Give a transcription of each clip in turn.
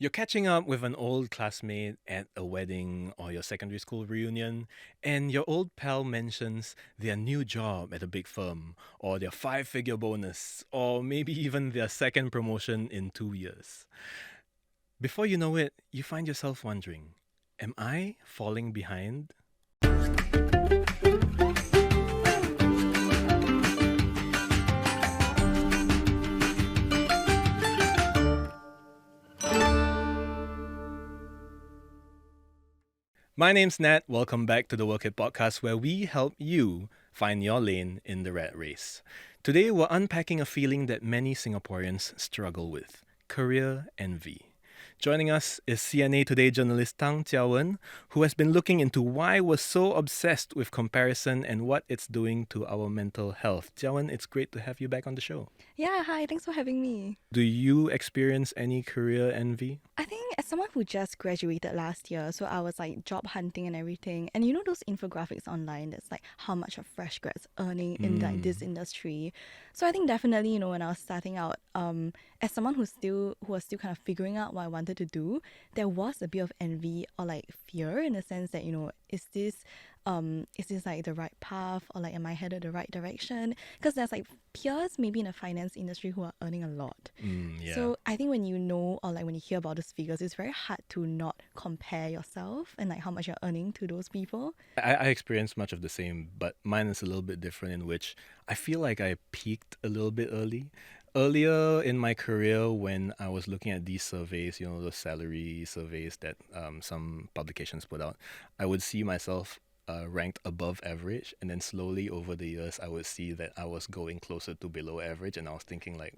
You're catching up with an old classmate at a wedding or your secondary school reunion, and your old pal mentions their new job at a big firm, or their five-figure bonus, or maybe even their second promotion in 2 years. Before you know it, you find yourself wondering, am I falling behind? My name's Nat. Welcome back to the Work It podcast, where we help you find your lane in the rat race. Today, we're unpacking a feeling that many Singaporeans struggle with: career envy. Joining us is CNA Today journalist Tang Jiawen, who has been looking into why we're so obsessed with comparison and what it's doing to our mental health. Jiawen, it's great to have you back on the show. Yeah, hi, thanks for having me. Do you experience any career envy? I think as someone who just graduated last year, so I was like job hunting and everything. And you know those infographics online that's like how much a fresh grad's earning in like this industry. So I think definitely, when I was starting out, as someone who was still kind of figuring out what I wanted to do, there was a bit of envy or like fear in the sense that, is this like the right path, or like am I headed the right direction? Because there's like peers maybe in the finance industry who are earning a lot. Yeah. So I think when you know, or like when you hear about those figures, it's very hard to not compare yourself and like how much you're earning to those people. I experienced much of the same, but mine is a little bit different in which I feel like I peaked a little bit early. Earlier in my career, when I was looking at these surveys, the salary surveys that some publications put out, I would see myself ranked above average. And then slowly over the years, I would see that I was going closer to below average. And I was thinking, like,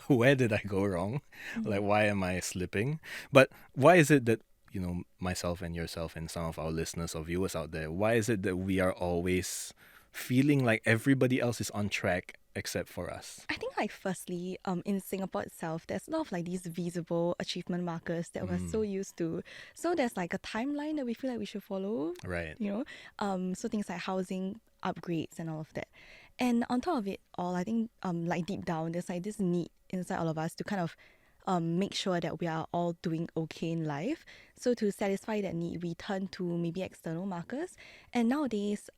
where did I go wrong? Like, why am I slipping? But why is it that myself and yourself and some of our listeners or viewers out there, why is it that we are always feeling like everybody else is on track except for us? I think like firstly, in Singapore itself, there's a lot of like these visible achievement markers that we're so used to. So there's like a timeline that we feel like we should follow, Right. so things like housing upgrades and all of that. And on top of it all, I think like deep down, there's like this need inside all of us to kind of make sure that we are all doing okay in life. So to satisfy that need, we turn to maybe external markers. And nowadays,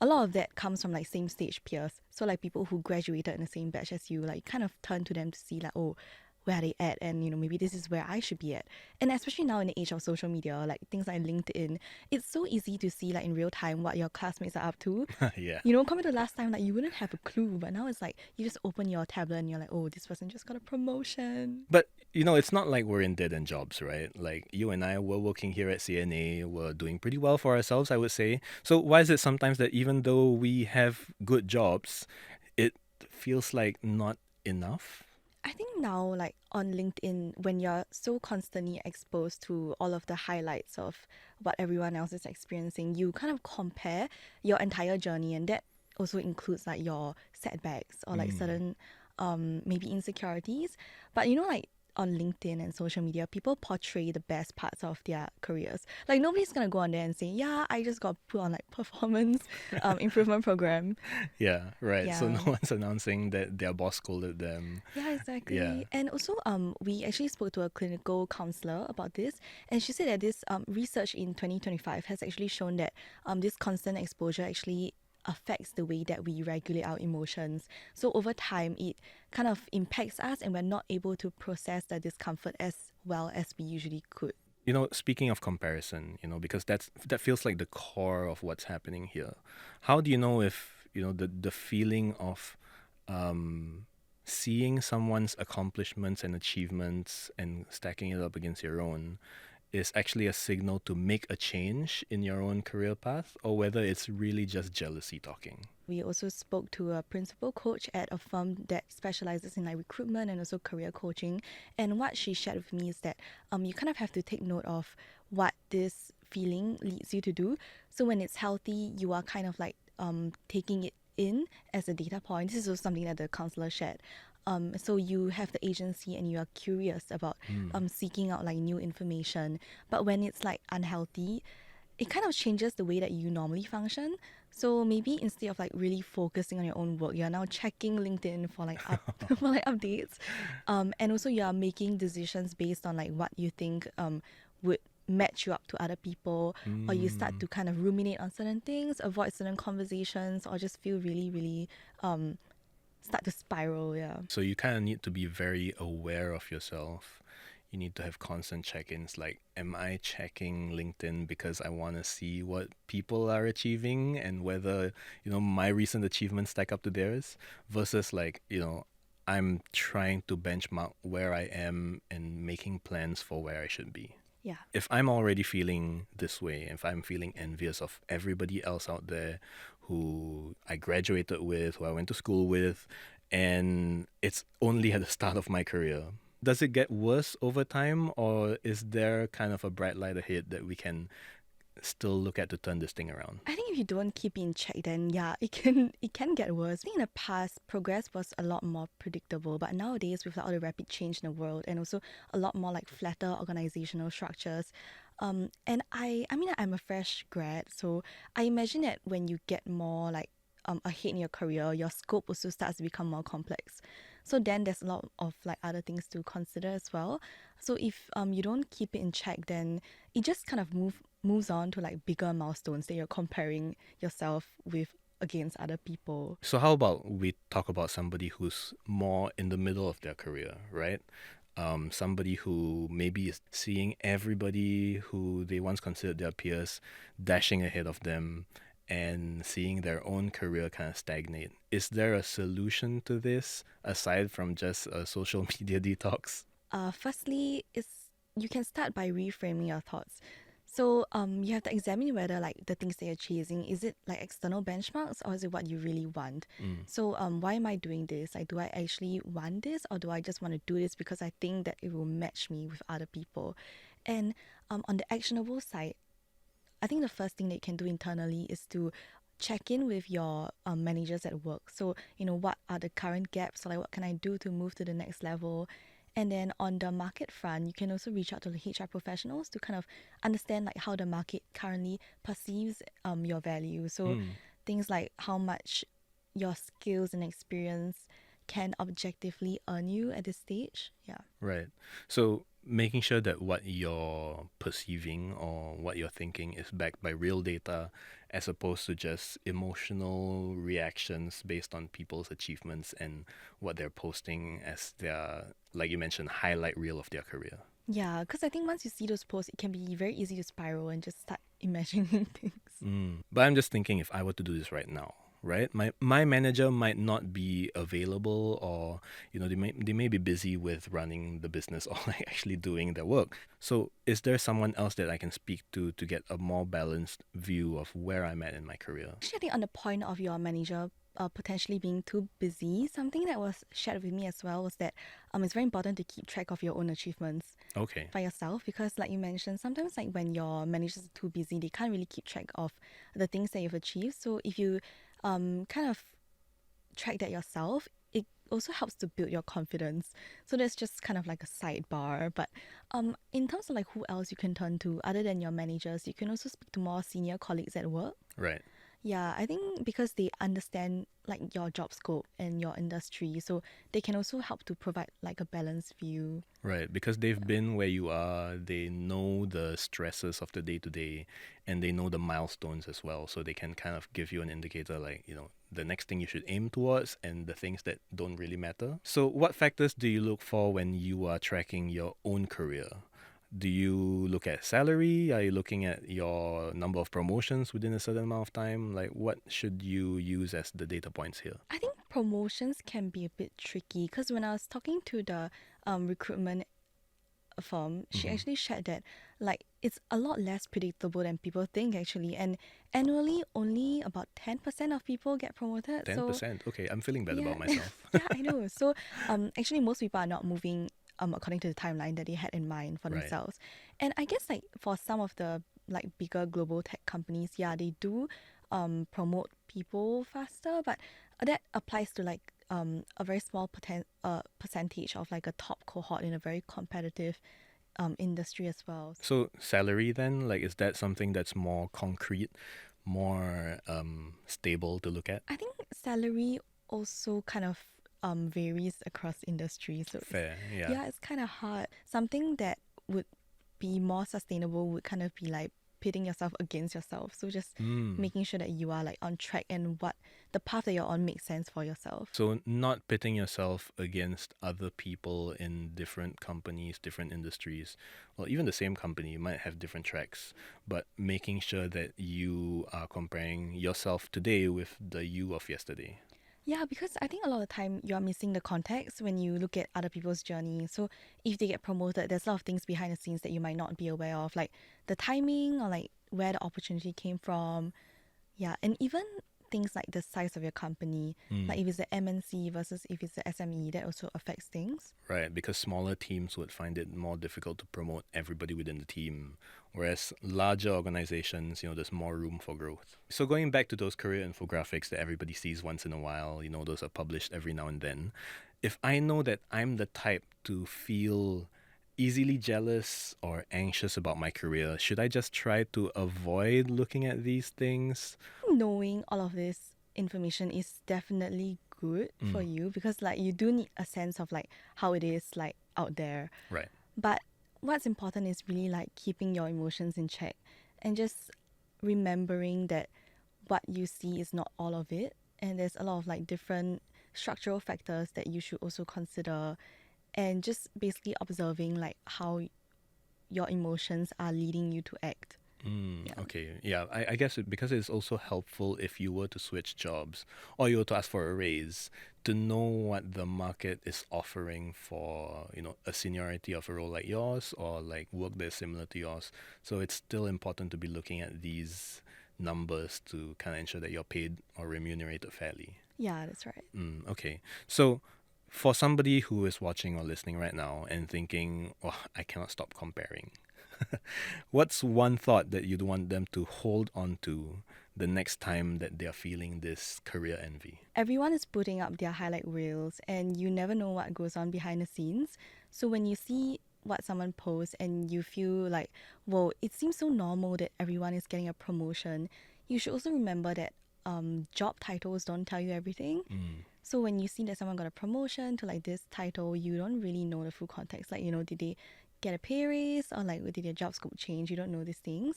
a lot of that comes from like same stage peers. So like people who graduated in the same batch as you, like kind of turn to them to see like, oh, where are they at? And maybe this is where I should be at. And especially now in the age of social media, like things like LinkedIn, it's so easy to see like in real time what your classmates are up to. Yeah. Compared to last time, like you wouldn't have a clue, but now it's like you just open your tablet and you're like, oh, this person just got a promotion. But it's not like we're in dead end jobs, right? Like you and I were working here at CNA, we're doing pretty well for ourselves, I would say. So why is it sometimes that even though we have good jobs, it feels like not enough? I think now, like on LinkedIn, when you're so constantly exposed to all of the highlights of what everyone else is experiencing, you kind of compare your entire journey, and that also includes like your setbacks or like certain maybe insecurities. But like on LinkedIn and social media, people portray the best parts of their careers. Like nobody's gonna go on there and say, "Yeah, I just got put on like performance improvement program." Yeah, right. So no Yeah. one's announcing that their boss scolded them. Yeah, exactly. Yeah. And also, we actually spoke to a clinical counselor about this, and she said that this research in 2025 has actually shown that this constant exposure actually affects the way that we regulate our emotions. So over time, it kind of impacts us, and we're not able to process the discomfort as well as we usually could. Speaking of comparison, because that feels like the core of what's happening here. How do you know if, the feeling of seeing someone's accomplishments and achievements and stacking it up against your own is actually a signal to make a change in your own career path, or whether it's really just jealousy talking? We also spoke to a principal coach at a firm that specializes in like recruitment and also career coaching. And what she shared with me is that you kind of have to take note of what this feeling leads you to do. So when it's healthy, you are kind of like taking it in as a data point. This is also something that the counselor shared. So you have the agency and you are curious about seeking out like new information. But when it's like unhealthy, it kind of changes the way that you normally function. So maybe instead of like really focusing on your own work, you're now checking LinkedIn for like for like updates, and also you are making decisions based on like what you think would match you up to other people, or you start Mm. to kind of ruminate on certain things, avoid certain conversations, or just feel really really start to spiral. Yeah. So you kind of need to be very aware of yourself. You need to have constant check-ins like, am I checking LinkedIn because I want to see what people are achieving and whether, my recent achievements stack up to theirs versus like, I'm trying to benchmark where I am and making plans for where I should be. Yeah. If I'm already feeling this way, if I'm feeling envious of everybody else out there who I graduated with, who I went to school with, and it's only at the start of my career, does it get worse over time, or is there kind of a bright light ahead that we can still look at to turn this thing around? I think if you don't keep in check, then yeah, it can get worse. I think in the past, progress was a lot more predictable, but nowadays with all the rapid change in the world and also a lot more like flatter organizational structures, and I mean I'm a fresh grad, so I imagine that when you get more like ahead in your career, your scope also starts to become more complex. So then there's a lot of like other things to consider as well. So if you don't keep it in check, then it just kind of moves on to like bigger milestones that you're comparing yourself with against other people. So how about we talk about somebody who's more in the middle of their career, right? Somebody who maybe is seeing everybody who they once considered their peers dashing ahead of them and seeing their own career kind of stagnate. Is there a solution to this aside from just a social media detox? Firstly, is you can start by reframing your thoughts. So you have to examine whether like the things that you're chasing, is it like external benchmarks or is it what you really want? Mm, So why am I doing this? Like, do I actually want this or do I just want to do this because I think that it will match me with other people? And on the actionable side, I think the first thing that you can do internally is to check in with your managers at work. So, what are the current gaps? So, like, what can I do to move to the next level? And then on the market front, you can also reach out to the HR professionals to kind of understand like how the market currently perceives your value. So, mm. things like how much your skills and experience can objectively earn you at this stage. Yeah. Right. So making sure that what you're perceiving or what you're thinking is backed by real data as opposed to just emotional reactions based on people's achievements and what they're posting as their, like you mentioned, highlight reel of their career. Yeah, because I think once you see those posts, it can be very easy to spiral and just start imagining things. But I'm just thinking if I were to do this right now, right? My manager might not be available, or they may be busy with running the business or like actually doing their work. So is there someone else that I can speak to get a more balanced view of where I'm at in my career? Actually, I think on the point of your manager potentially being too busy, something that was shared with me as well was that it's very important to keep track of your own achievements Okay. by yourself because, like you mentioned, sometimes like when your managers are too busy, they can't really keep track of the things that you've achieved. So if you kind of track that yourself, it also helps to build your confidence. So that's just kind of like a sidebar. But in terms of like who else you can turn to other than your managers, you can also speak to more senior colleagues at work. Right. Yeah, I think because they understand like your job scope and your industry, so they can also help to provide like a balanced view. Right, because they've been where you are, they know the stresses of the day to day, and they know the milestones as well. So they can kind of give you an indicator like, the next thing you should aim towards and the things that don't really matter. So, what factors do you look for when you are tracking your own career? Do you look at salary? Are you looking at your number of promotions within a certain amount of time? Like, what should you use as the data points here? I think promotions can be a bit tricky because when I was talking to the recruitment firm, she Mm-hmm. actually shared that like it's a lot less predictable than people think actually, and annually only about 10% of people get promoted. So 10%. Okay, I'm feeling bad yeah, about myself. yeah, I know. So actually most people are not moving according to the timeline that they had in mind for Right. themselves. And I guess like for some of the like bigger global tech companies, yeah, they do promote people faster, but that applies to like a very small percentage of like a top cohort in a very competitive industry as well. So salary then, like, is that something that's more concrete, more stable to look at? I think salary also kind of varies across industries. So Fair, yeah. yeah, it's kind of hard. Something that would be more sustainable would kind of be like pitting yourself against yourself. So just making sure that you are like on track and what the path that you're on makes sense for yourself. So not pitting yourself against other people in different companies, different industries, or even the same company, you might have different tracks, but making sure that you are comparing yourself today with the you of yesterday. Yeah, because I think a lot of the time you're missing the context when you look at other people's journey. So if they get promoted, there's a lot of things behind the scenes that you might not be aware of, like the timing or like where the opportunity came from. Yeah, and even things like the size of your company, like if it's a MNC versus if it's a SME, that also affects things. Right, because smaller teams would find it more difficult to promote everybody within the team, whereas larger organizations, there's more room for growth. So going back to those career infographics that everybody sees once in a while, those are published every now and then. If I know that I'm the type to feel easily jealous or anxious about my career, should I just try to avoid looking at these things? Knowing all of this information is definitely good for you because like you do need a sense of like how it is like out there. Right. But what's important is really like keeping your emotions in check and just remembering that what you see is not all of it. And there's a lot of like different structural factors that you should also consider and just basically observing like how your emotions are leading you to act. Yeah. Okay, yeah, I guess because it's also helpful if you were to switch jobs or you were to ask for a raise to know what the market is offering for, a seniority of a role like yours or like work that's similar to yours. So it's still important to be looking at these numbers to kind of ensure that you're paid or remunerated fairly. Yeah, that's right. Okay, so for somebody who is watching or listening right now and thinking, oh, I cannot stop comparing. What's one thought that you'd want them to hold on to the next time that they're feeling this career envy? Everyone is putting up their highlight reels and you never know what goes on behind the scenes. So when you see what someone posts and you feel like, whoa, it seems so normal that everyone is getting a promotion, you should also remember that job titles don't tell you everything. So when you see that someone got a promotion to like this title, you don't really know the full context. Like, did they get a pay raise or like did their job scope change? You don't know these things.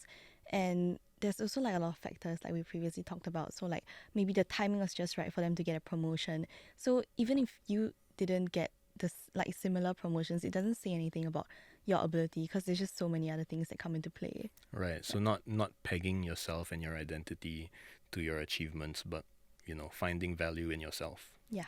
And there's also like a lot of factors like we previously talked about. So like maybe the timing was just right for them to get a promotion. So even if you didn't get this like similar promotions, it doesn't say anything about your ability because there's just so many other things that come into play. Right. So not pegging yourself and your identity to your achievements, but finding value in yourself. Yeah.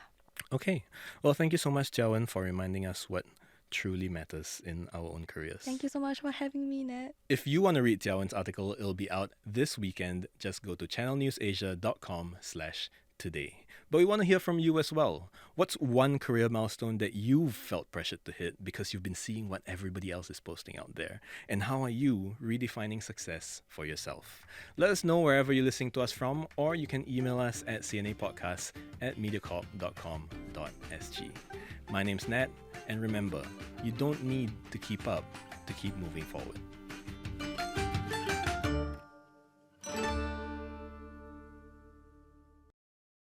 Okay. Well, thank you so much, Jiawen, for reminding us what truly matters in our own careers. Thank you so much for having me, Nat. If you want to read Jiawen's article, it'll be out this weekend. Just go to channelnewsasia.com/today. But we want to hear from you as well. What's one career milestone that you've felt pressured to hit because you've been seeing what everybody else is posting out there? And how are you redefining success for yourself? Let us know wherever you're listening to us from, or you can email us at cnapodcast@mediacorp.com.sg. My name's Nat, and remember, you don't need to keep up to keep moving forward.